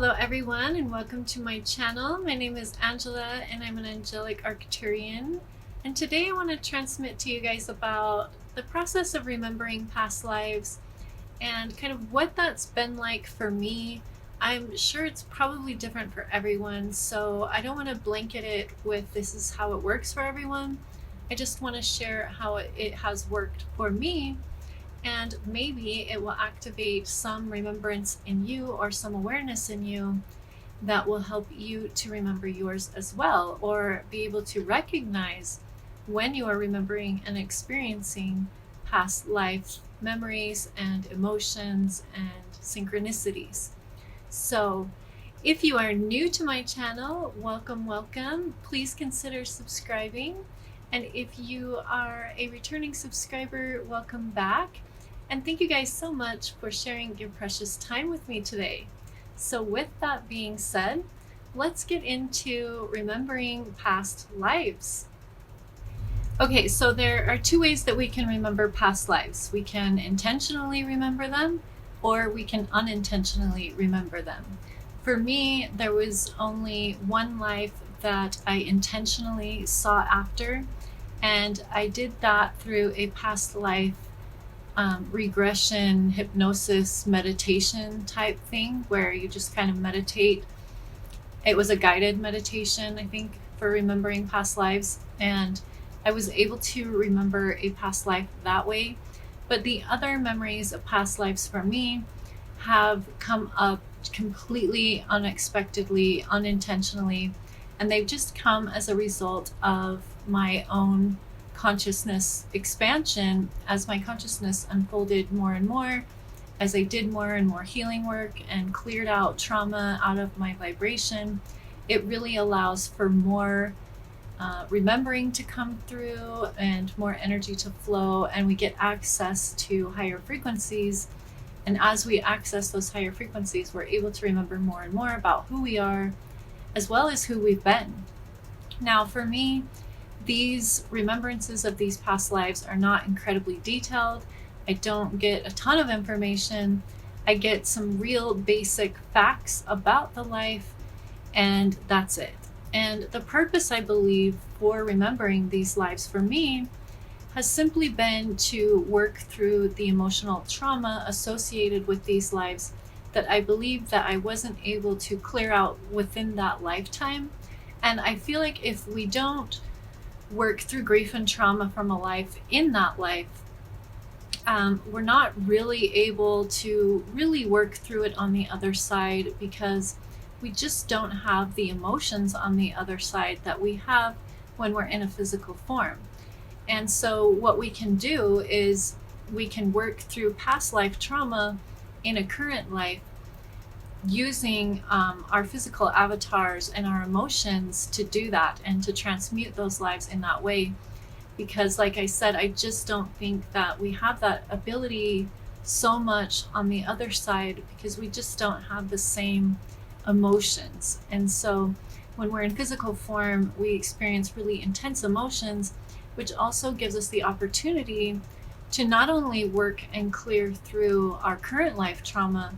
Hello everyone and welcome to my channel. My name is Angela and I'm an angelic Arcturian, and today I want to transmit to you guys about the process of remembering past lives and kind of what that's been like for me. I'm sure it's probably different for everyone, so I don't want to blanket it with this is how it works for everyone. I just want to share how it has worked for me, and maybe it will activate some remembrance in you or some awareness in you that will help you to remember yours as well, or be able to recognize when you are remembering and experiencing past life memories and emotions and synchronicities. So if you are new to my channel, welcome. Please consider subscribing. And if you are a returning subscriber, welcome back. And thank you guys so much for sharing your precious time with me today. So with that being said, let's get into remembering past lives. Okay, so there are two ways that we can remember past lives. We can intentionally remember them, or we can unintentionally remember them. For me, there was only one life that I intentionally sought after, and I did that through a past life regression, hypnosis, meditation type thing, where you just kind of meditate. It was a guided meditation, I think, for remembering past lives, and I was able to remember a past life that way. But the other memories of past lives for me have come up completely unexpectedly, unintentionally, and they've just come as a result of my own consciousness expansion. As my consciousness unfolded more and more, as I did more and more healing work and cleared out trauma out of my vibration, it really allows for more remembering to come through and more energy to flow, and we get access to higher frequencies. And as we access those higher frequencies, we're able to remember more and more about who we are as well as who we've been. Now, for me, these remembrances of these past lives are not incredibly detailed. I don't get a ton of information. I get some real basic facts about the life, and that's it. And the purpose, I believe, for remembering these lives for me has simply been to work through the emotional trauma associated with these lives that I believe that I wasn't able to clear out within that lifetime. And I feel like if we don't work through grief and trauma from a life in that life, we're not really able to really work through it on the other side, because we just don't have the emotions on the other side that we have when we're in a physical form. And so what we can do is we can work through past life trauma in a current life using our physical avatars and our emotions to do that and to transmute those lives in that way. Because like I said, I just don't think that we have that ability so much on the other side, because we just don't have the same emotions. And so when we're in physical form, we experience really intense emotions, which also gives us the opportunity to not only work and clear through our current life trauma,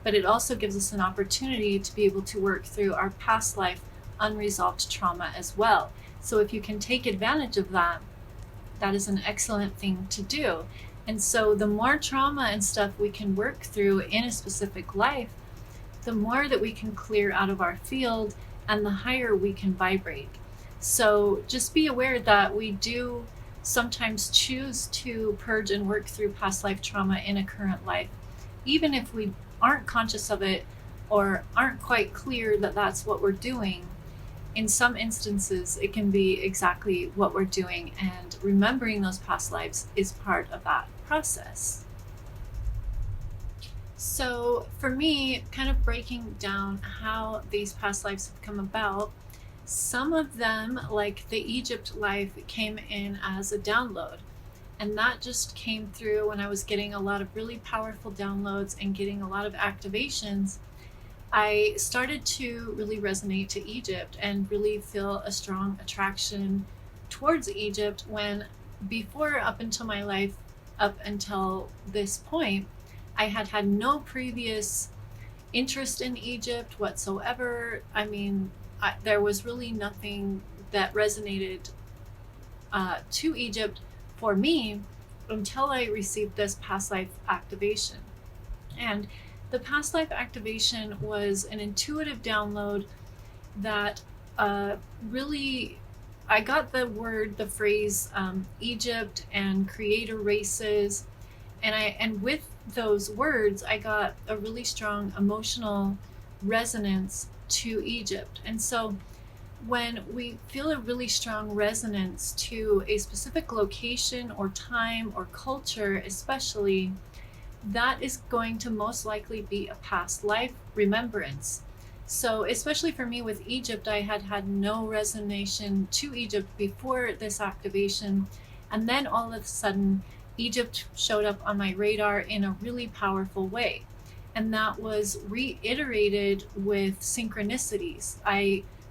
but it also gives us an opportunity to be able to work through our past life unresolved trauma as well. So if you can take advantage of that, that is an excellent thing to do. And so the more trauma and stuff we can work through in a specific life, the more that we can clear out of our field and the higher we can vibrate. So just be aware that we do sometimes choose to purge and work through past life trauma in a current life, even if we aren't conscious of it or aren't quite clear that that's what we're doing. In some instances, it can be exactly what we're doing, and remembering those past lives is part of that process. So for me, kind of breaking down how these past lives have come about, some of them, like the Egypt life, came in as a download. And that just came through when I was getting a lot of really powerful downloads and getting a lot of activations. I started to really resonate to Egypt and really feel a strong attraction towards Egypt, when before, up until my life, up until this point, I had had no previous interest in Egypt whatsoever. I mean, there was really nothing that resonated to Egypt for me until I received this past life activation. And the past life activation was an intuitive download that really, I got the phrase Egypt and creator races, and with those words, I got a really strong emotional resonance to Egypt. And so when we feel a really strong resonance to a specific location or time or culture, especially, that is going to most likely be a past life remembrance. So, especially for me with Egypt, I had no resonance to Egypt before this activation. And then all of a sudden, Egypt showed up on my radar in a really powerful way. And that was reiterated with synchronicities.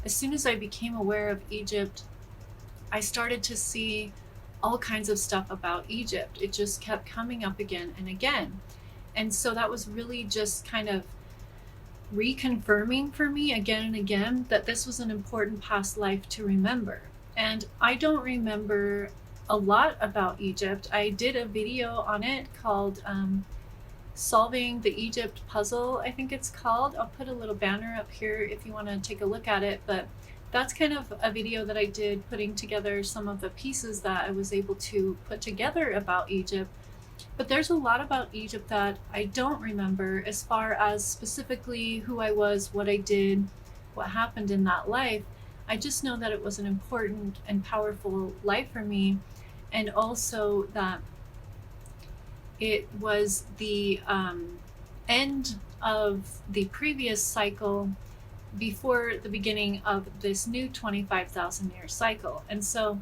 As soon as I became aware of Egypt, I started to see all kinds of stuff about Egypt. It just kept coming up again and again. And so that was really just kind of reconfirming for me again and again that this was an important past life to remember. And I don't remember a lot about Egypt. I did a video on it called Solving the Egypt Puzzle, I think it's called. I'll put a little banner up here if you want to take a look at it. But that's kind of a video that I did putting together some of the pieces that I was able to put together about Egypt. But there's a lot about Egypt that I don't remember, as far as specifically who I was, what I did, what happened in that life. I just know that it was an important and powerful life for me, and also that it was the end of the previous cycle before the beginning of this new 25,000 year cycle. And so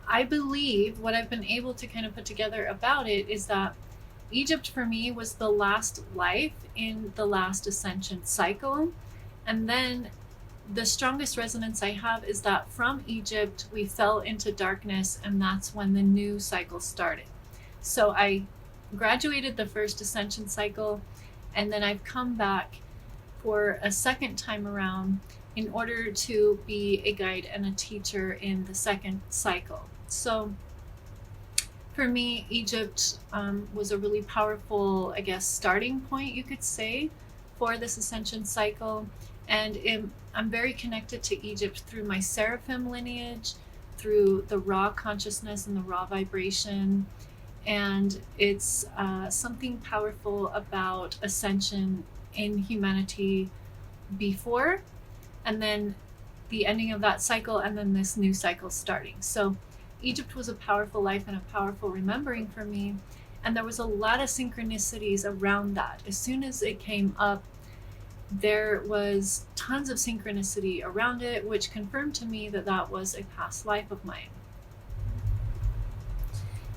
I believe what I've been able to kind of put together about it is that Egypt for me was the last life in the last ascension cycle. And then the strongest resonance I have is that from Egypt, we fell into darkness, and that's when the new cycle started. So I graduated the first ascension cycle, and then I've come back for a second time around in order to be a guide and a teacher in the second cycle. So for me, Egypt was a really powerful, I guess, starting point, you could say, for this ascension cycle. And I'm very connected to Egypt through my seraphim lineage, through the raw consciousness and the raw vibration. And it's something powerful about ascension in humanity before, and then the ending of that cycle, and then this new cycle starting. So Egypt was a powerful life and a powerful remembering for me. And there was a lot of synchronicities around that. As soon as it came up, there was tons of synchronicity around it, which confirmed to me that that was a past life of mine.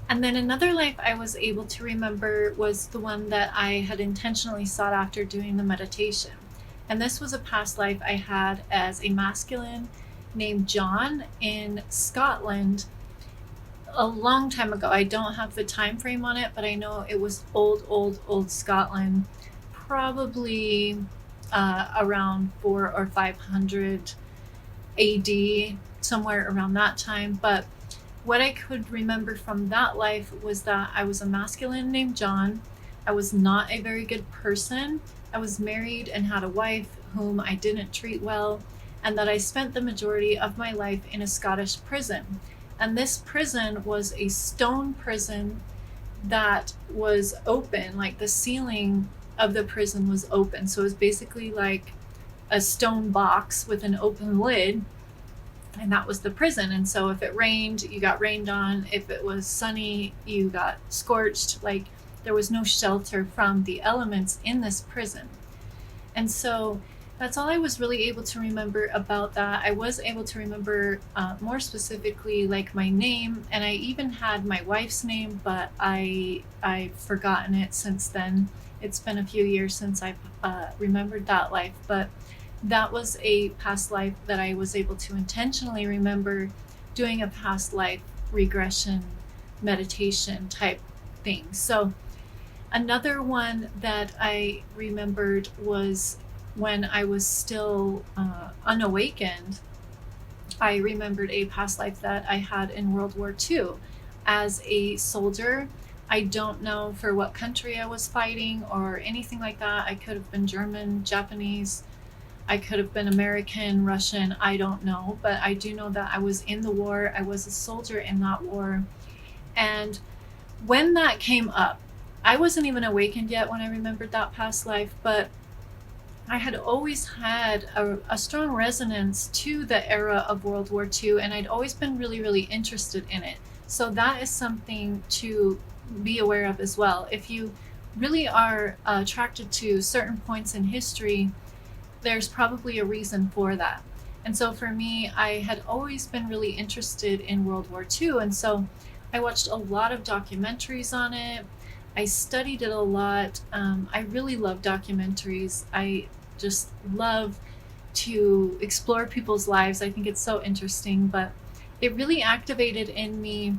And then another life I was able to remember was the one that I had intentionally sought after doing the meditation. And this was a past life I had as a masculine named John in Scotland a long time ago. I don't have the time frame on it, but I know it was old Scotland, probably around 400 or 500 AD, somewhere around that time. But what I could remember from that life was that I was a masculine named John. I was not a very good person. I was married and had a wife whom I didn't treat well, and that I spent the majority of my life in a Scottish prison. And this prison was a stone prison that was open, like the ceiling of the prison was open. So it was basically like a stone box with an open lid, and that was the prison. And so if it rained, you got rained on. If it was sunny, you got scorched. Like, there was no shelter from the elements in this prison. And so that's all I was really able to remember about that. I was able to remember more specifically, like, my name, and I even had my wife's name, but I've forgotten it since then. It's been a few years since I've remembered that life, but that was a past life that I was able to intentionally remember doing a past life regression meditation type thing. So Another one that I remembered was when I was still unawakened. I remembered a past life that I had in World War II as a soldier. I don't know for what country I was fighting or anything like that. I could have been German, Japanese, I could have been American, Russian, I don't know. But I do know that I was in the war. I was a soldier in that war. And when that came up, I wasn't even awakened yet when I remembered that past life, but I had always had a strong resonance to the era of World War II, and I'd always been really, really interested in it. So that is something to be aware of as well. If you really are attracted to certain points in history, there's probably a reason for that. And so for me, I had always been really interested in World War II, and so I watched a lot of documentaries on it. I studied it a lot. I really love documentaries. I just love to explore people's lives. I think it's so interesting, but it really activated in me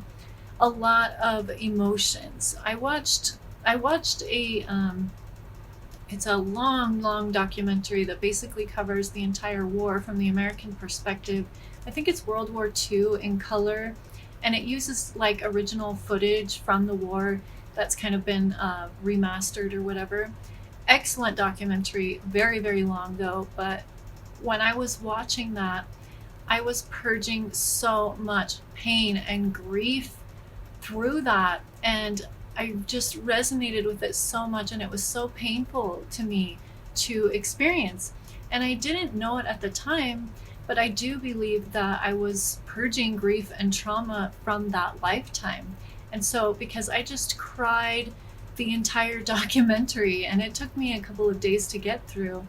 a lot of emotions. I watched a it's a long documentary that basically covers the entire war from the American perspective. I think it's World War II in color, and it uses like original footage from the war that's kind of been remastered or whatever. Excellent documentary, very, very long though. But when I was watching that, I was purging so much pain and grief through that. And I just resonated with it so much, and it was so painful to me to experience. And I didn't know it at the time, but I do believe that I was purging grief and trauma from that lifetime. And so, because I just cried the entire documentary, and it took me a couple of days to get through,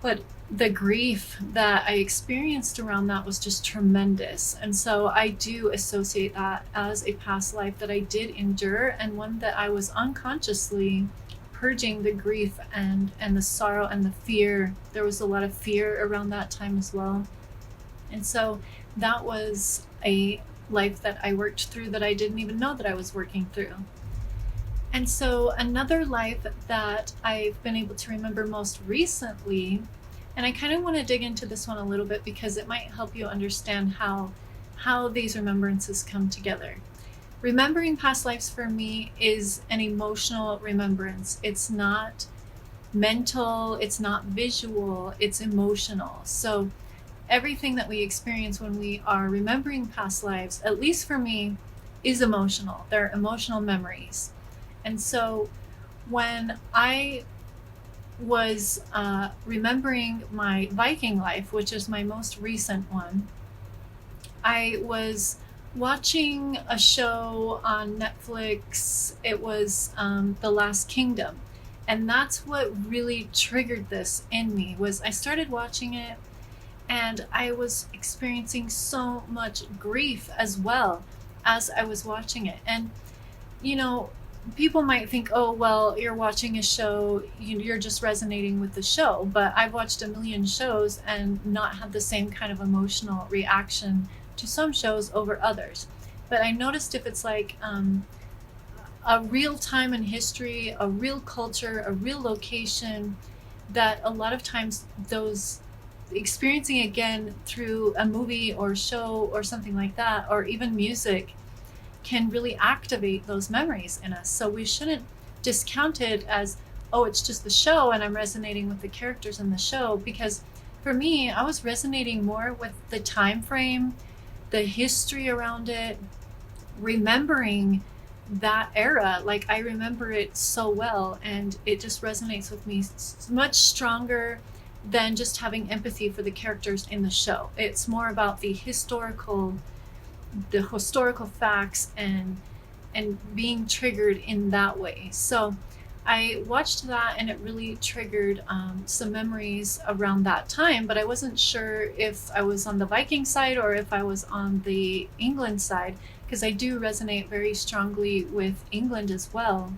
but the grief that I experienced around that was just tremendous. And so I do associate that as a past life that I did endure, and one that I was unconsciously purging the grief and the sorrow and the fear. There was a lot of fear around that time as well. And so that was a life that I worked through that I didn't even know that I was working through. And so another life that I've been able to remember most recently, and I kind of want to dig into this one a little bit because it might help you understand how these remembrances come together. Remembering past lives for me is an emotional remembrance. It's not mental, it's not visual, it's emotional. So everything that we experience when we are remembering past lives, at least for me, is emotional. They're emotional memories. And so when I was remembering my Viking life, which is my most recent one, I was watching a show on Netflix. It was The Last Kingdom. And that's what really triggered this in me. Was I started watching it, and I was experiencing so much grief as well as I was watching it. And, you know, people might think, oh, well, you're watching a show, you're just resonating with the show. But I've watched a million shows and not had the same kind of emotional reaction to some shows over others. But I noticed if it's like a real time in history, a real culture, a real location, that a lot of times those experiencing again through a movie or show or something like that, or even music, can really activate those memories in us. So we shouldn't discount it as, oh, it's just the show and I'm resonating with the characters in the show. Because for me, I was resonating more with the time frame, the history around it, remembering that era. Like, I remember it so well, and it just resonates with me much stronger than just having empathy for the characters in the show. It's more about the historical facts and being triggered in that way. So I watched that, and it really triggered some memories around that time, but I wasn't sure if I was on the Viking side or if I was on the England side, because I do resonate very strongly with England as well.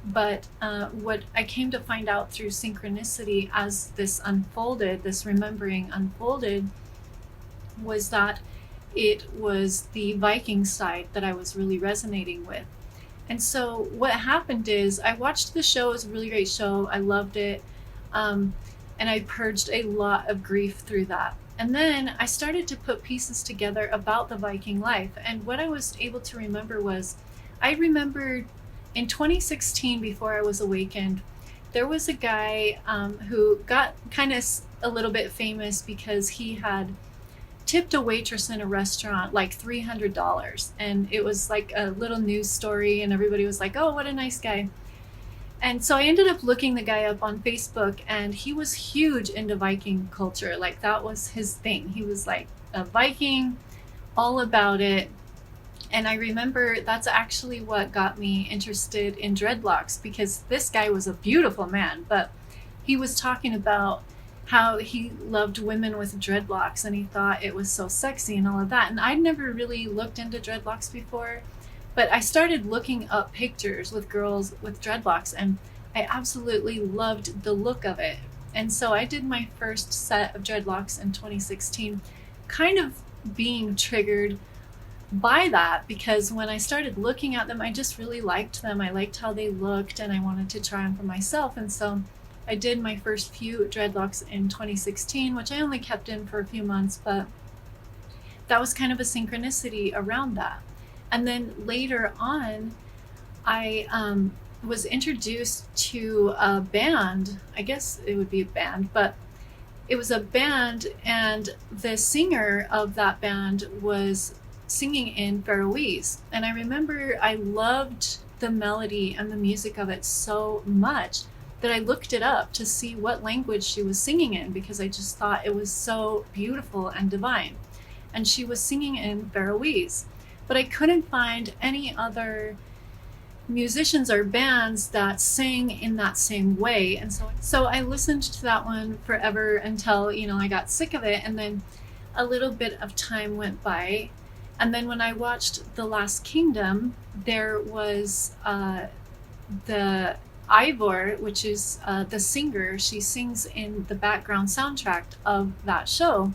But what I came to find out through synchronicity as this remembering unfolded, was that it was the Viking side that I was really resonating with. And so what happened is I watched the show. It was a really great show. I loved it. Um, and I purged a lot of grief through that. And then I started to put pieces together about the Viking life. And what I was able to remember was I remembered in 2016, before I was awakened, there was a guy who got kind of a little bit famous because he had tipped a waitress in a restaurant like $300. And it was like a little news story, and everybody was like, oh, what a nice guy. And so I ended up looking the guy up on Facebook, and he was huge into Viking culture. Like, that was his thing. He was like a Viking, all about it. And I remember that's actually what got me interested in dreadlocks, because this guy was a beautiful man, but he was talking about how he loved women with dreadlocks and he thought it was so sexy and all of that. And I'd never really looked into dreadlocks before, but I started looking up pictures with girls with dreadlocks, and I absolutely loved the look of it. And so I did my first set of dreadlocks in 2016, kind of being triggered by that, because when I started looking at them, I just really liked them. I liked how they looked, and I wanted to try them for myself. And so I did my first few dreadlocks in 2016, which I only kept in for a few months, but that was kind of a synchronicity around that. And then later on, I was introduced to a band. I guess it would be a band, but it was a band, and the singer of that band was singing in Faroese. And I remember I loved the melody and the music of it so much that I looked it up to see what language she was singing in, because I just thought it was so beautiful and divine. And she was singing in Faroese, but I couldn't find any other musicians or bands that sang in that same way. And so I listened to that one forever until, I got sick of it. And then a little bit of time went by. And then when I watched The Last Kingdom, there was the Ivor, which is the singer. She sings in the background soundtrack of that show.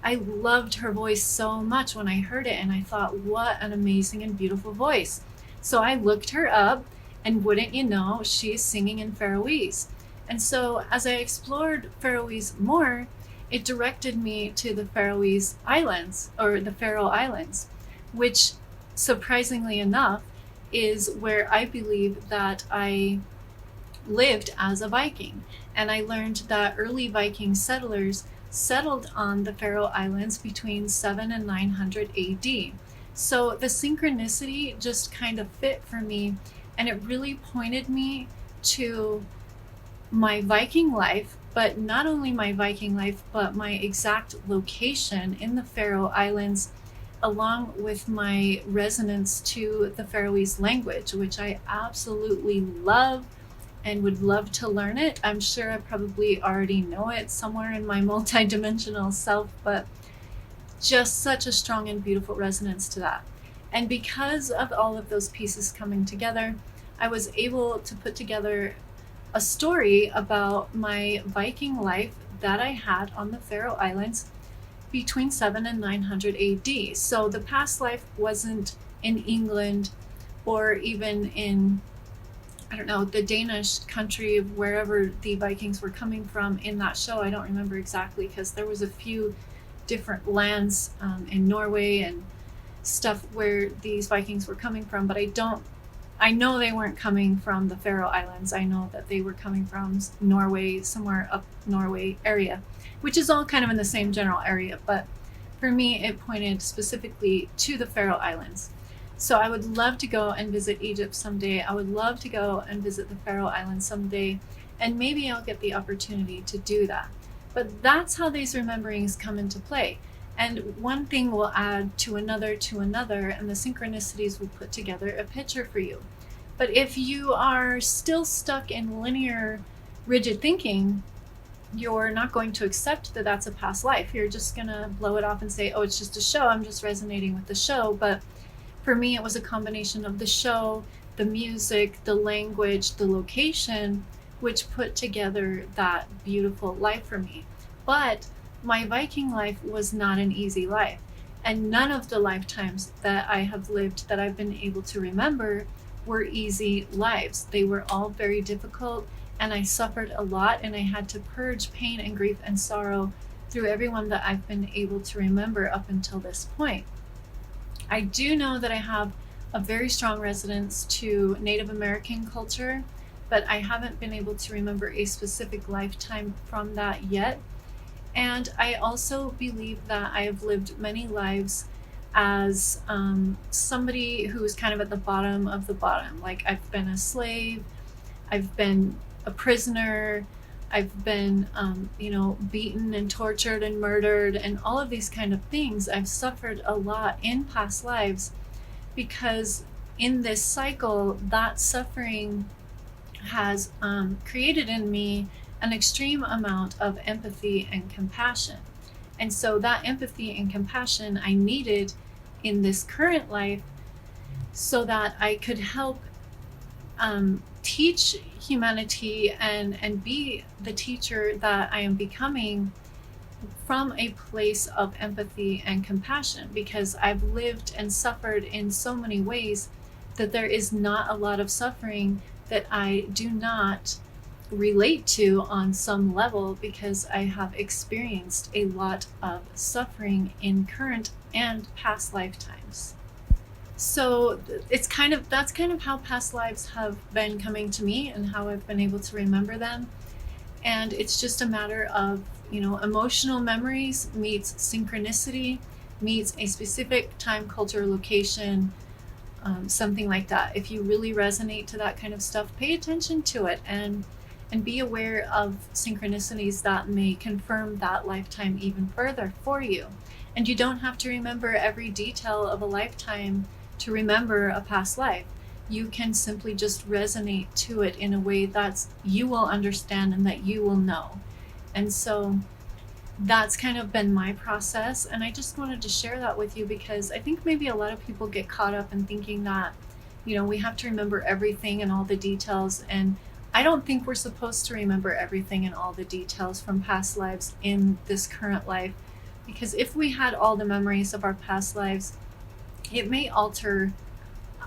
I loved her voice so much when I heard it, and I thought, what an amazing and beautiful voice. So I looked her up, and wouldn't you know, she is singing in Faroese. And so as I explored Faroese more, it directed me to the Faroese Islands, or the Faroe Islands, which, surprisingly enough, is where I believe that I lived as a Viking. And I learned that early Viking settlers settled on the Faroe Islands between 7 and 900 AD. So the synchronicity just kind of fit for me, and it really pointed me to my Viking life, but not only my Viking life, but my exact location in the Faroe Islands, along with my resonance to the Faroese language, which I absolutely love and would love to learn it. I'm sure I probably already know it somewhere in my multidimensional self, but just such a strong and beautiful resonance to that. And because of all of those pieces coming together, I was able to put together a story about my Viking life that I had on the Faroe Islands between 7 and 900 AD. So the past life wasn't in England or even in, I don't know, the Danish country of wherever the Vikings were coming from in that show. I don't remember exactly, because there was a few different lands in Norway and stuff where these Vikings were coming from, but I know they weren't coming from the Faroe Islands. I know that they were coming from Norway, somewhere up Norway area, which is all kind of in the same general area. But for me, it pointed specifically to the Faroe Islands. So I would love to go and visit Egypt someday. I would love to go and visit the Faroe Islands someday, and maybe I'll get the opportunity to do that. But that's how these rememberings come into play. And one thing will add to another, and the synchronicities will put together a picture for you. But if you are still stuck in linear, rigid thinking, you're not going to accept that that's a past life. You're just going to blow it off and say, oh, it's just a show. I'm just resonating with the show. But for me, it was a combination of the show, the music, the language, the location, which put together that beautiful life for me. But my Viking life was not an easy life. And none of the lifetimes that I have lived that I've been able to remember were easy lives. They were all very difficult, and I suffered a lot, and I had to purge pain and grief and sorrow through everyone that I've been able to remember up until this point. I do know that I have a very strong resonance to Native American culture, but I haven't been able to remember a specific lifetime from that yet. And I also believe that I have lived many lives as somebody who's kind of at the bottom of the bottom. Like, I've been a slave, I've been a prisoner, I've been, beaten and tortured and murdered, and all of these kind of things. I've suffered a lot in past lives because in this cycle, that suffering has created in me an extreme amount of empathy and compassion. And so that empathy and compassion I needed in this current life so that I could help teach humanity and be the teacher that I am becoming from a place of empathy and compassion, because I've lived and suffered in so many ways that there is not a lot of suffering that I do not relate to on some level, because I have experienced a lot of suffering in current and past lifetimes. So that's kind of how past lives have been coming to me and how I've been able to remember them. And it's just a matter of, emotional memories meets synchronicity meets a specific time, culture, location, something like that. If you really resonate to that kind of stuff, pay attention to it and be aware of synchronicities that may confirm that lifetime even further for you. And you don't have to remember every detail of a lifetime to remember a past life. You can simply just resonate to it in a way that you will understand and that you will know. And so that's kind of been my process, and I just wanted to share that with you because I think maybe a lot of people get caught up in thinking that, we have to remember everything and all the details, and I don't think we're supposed to remember everything and all the details from past lives in this current life, because if we had all the memories of our past lives, it may alter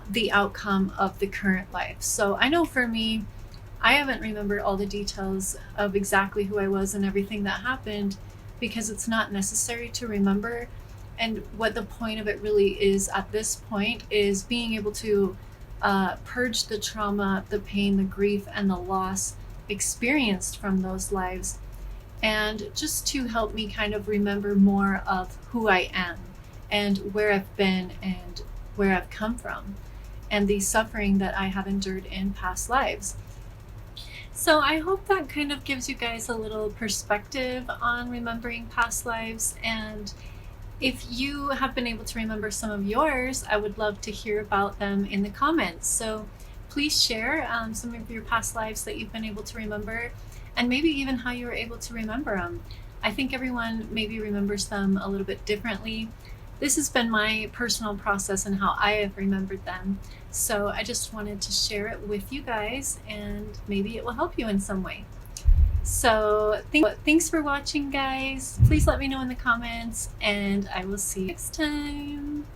the outcome of the current life. So I know for me, I haven't remembered all the details of exactly who I was and everything that happened because it's not necessary to remember. And what the point of it really is at this point is being able to purge the trauma, the pain, the grief, and the loss experienced from those lives, and just to help me kind of remember more of who I am and where I've been and where I've come from and the suffering that I have endured in past lives. So I hope that kind of gives you guys a little perspective on remembering past lives. And if you have been able to remember some of yours, I would love to hear about them in the comments. So please share some of your past lives that you've been able to remember, and maybe even how you were able to remember them. I think everyone maybe remembers them a little bit differently. This has been my personal process and how I have remembered them. So I just wanted to share it with you guys, and maybe it will help you in some way. So thanks for watching, guys. Please let me know in the comments, and I will see you next time.